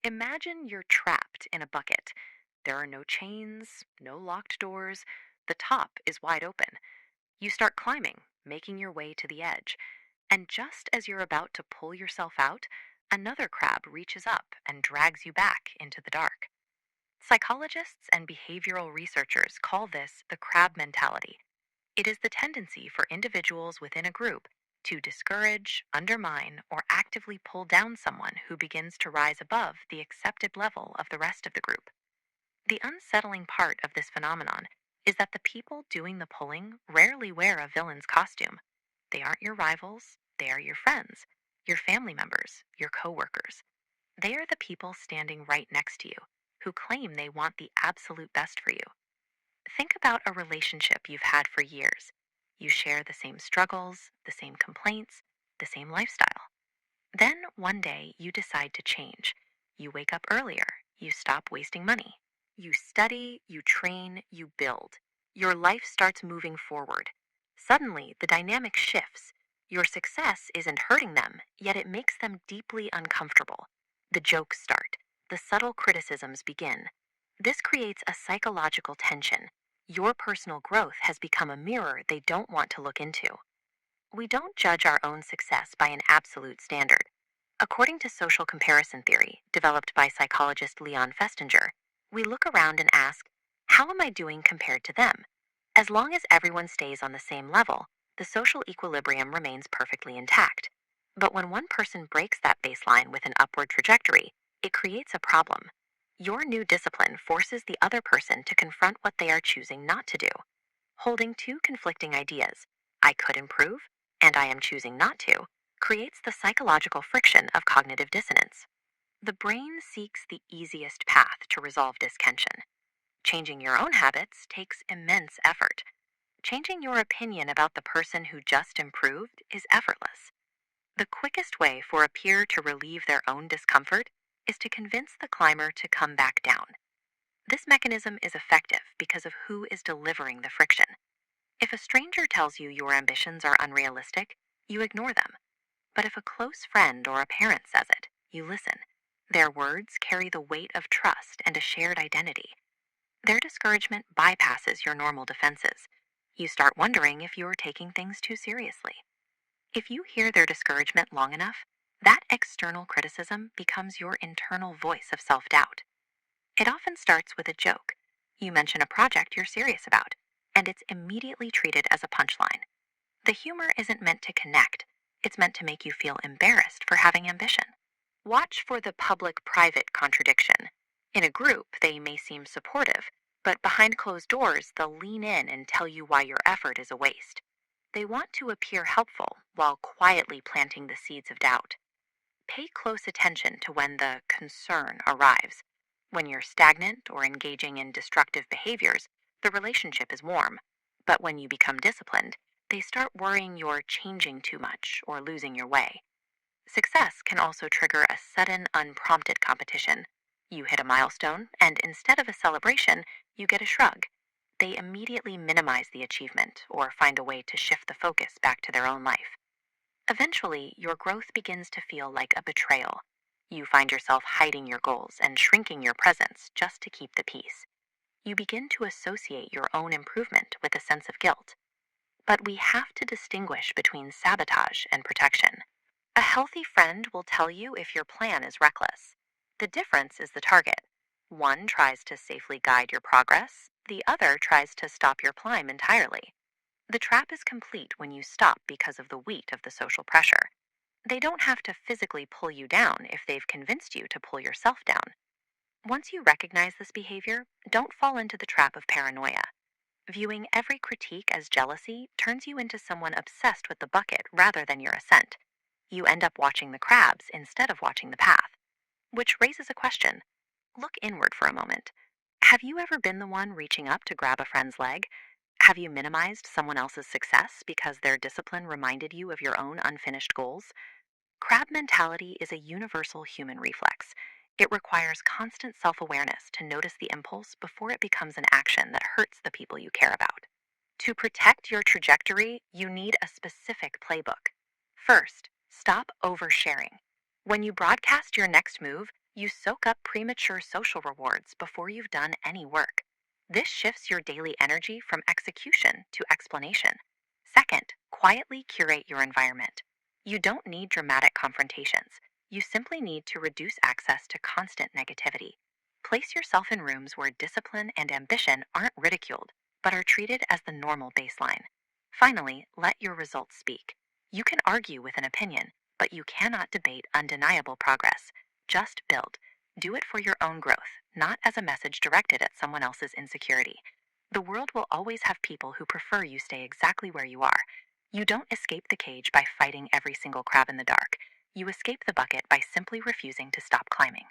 Imagine you're trapped in a bucket. There are no chains, no locked doors. The top is wide open. You start climbing, making your way to the edge. And just as you're about to pull yourself out, another crab reaches up and drags you back into the dark. Psychologists and behavioral researchers call this the crab mentality. It is the tendency for individuals within a group to discourage, undermine, or actively pull down someone who begins to rise above the accepted level of the rest of the group. The unsettling part of this phenomenon is that the people doing the pulling rarely wear a villain's costume. They aren't your rivals, they are your friends, your family members, your coworkers. They are the people standing right next to you who claim they want the absolute best for you. Think about a relationship you've had for years. You share the same struggles, the same complaints, the same lifestyle. Then one day you decide to change. You wake up earlier. You stop wasting money. You study, you train, you build. Your life starts moving forward. Suddenly, the dynamic shifts. Your success isn't hurting them, yet it makes them deeply uncomfortable. The jokes start. The subtle criticisms begin. This creates a psychological tension. Your personal growth has become a mirror they don't want to look into. We don't judge our own success by an absolute standard. According to social comparison theory, developed by psychologist Leon Festinger, we look around and ask, how am I doing compared to them? As long as everyone stays on the same level, the social equilibrium remains perfectly intact. But when one person breaks that baseline with an upward trajectory, it creates a problem. Your new discipline forces the other person to confront what they are choosing not to do. Holding two conflicting ideas, I could improve, and I am choosing not to, creates the psychological friction of cognitive dissonance. The brain seeks the easiest path to resolve disconnection. Changing your own habits takes immense effort. Changing your opinion about the person who just improved is effortless. The quickest way for a peer to relieve their own discomfort is to convince the climber to come back down. This mechanism is effective because of who is delivering the friction. If a stranger tells you your ambitions are unrealistic, you ignore them. But if a close friend or a parent says it, you listen. Their words carry the weight of trust and a shared identity. Their discouragement bypasses your normal defenses. You start wondering if you are taking things too seriously. If you hear their discouragement long enough, that external criticism becomes your internal voice of self-doubt. It often starts with a joke. You mention a project you're serious about, and it's immediately treated as a punchline. The humor isn't meant to connect, it's meant to make you feel embarrassed for having ambition. Watch for the public private contradiction. In a group, they may seem supportive, but behind closed doors, they'll lean in and tell you why your effort is a waste. They want to appear helpful while quietly planting the seeds of doubt. Pay close attention to when the concern arrives. When you're stagnant or engaging in destructive behaviors, the relationship is warm. But when you become disciplined, they start worrying you're changing too much or losing your way. Success can also trigger a sudden, unprompted competition. You hit a milestone, and instead of a celebration, you get a shrug. They immediately minimize the achievement or find a way to shift the focus back to their own life. Eventually, your growth begins to feel like a betrayal. You find yourself hiding your goals and shrinking your presence just to keep the peace. You begin to associate your own improvement with a sense of guilt. But we have to distinguish between sabotage and protection. A healthy friend will tell you if your plan is reckless. The difference is the target. One tries to safely guide your progress, the other tries to stop your climb entirely. The trap is complete when you stop because of the weight of the social pressure. They don't have to physically pull you down if they've convinced you to pull yourself down. Once you recognize this behavior, don't fall into the trap of paranoia. Viewing every critique as jealousy turns you into someone obsessed with the bucket rather than your ascent. You end up watching the crabs instead of watching the path. Which raises a question. Look inward for a moment. Have you ever been the one reaching up to grab a friend's leg? Have you minimized someone else's success because their discipline reminded you of your own unfinished goals? Crab mentality is a universal human reflex. It requires constant self-awareness to notice the impulse before it becomes an action that hurts the people you care about. To protect your trajectory, you need a specific playbook. First, stop oversharing. When you broadcast your next move, You soak up premature social rewards before you've done any work. This shifts your daily energy from execution to explanation. Second, quietly curate your environment. You don't need dramatic confrontations. You simply need to reduce access to constant negativity. Place yourself in rooms where discipline and ambition aren't ridiculed, but are treated as the normal baseline. Finally, let your results speak. You can argue with an opinion, but you cannot debate undeniable progress. Just build. Do it for your own growth, not as a message directed at someone else's insecurity. The world will always have people who prefer you stay exactly where you are. You don't escape the cage by fighting every single crab in the dark. You escape the bucket by simply refusing to stop climbing.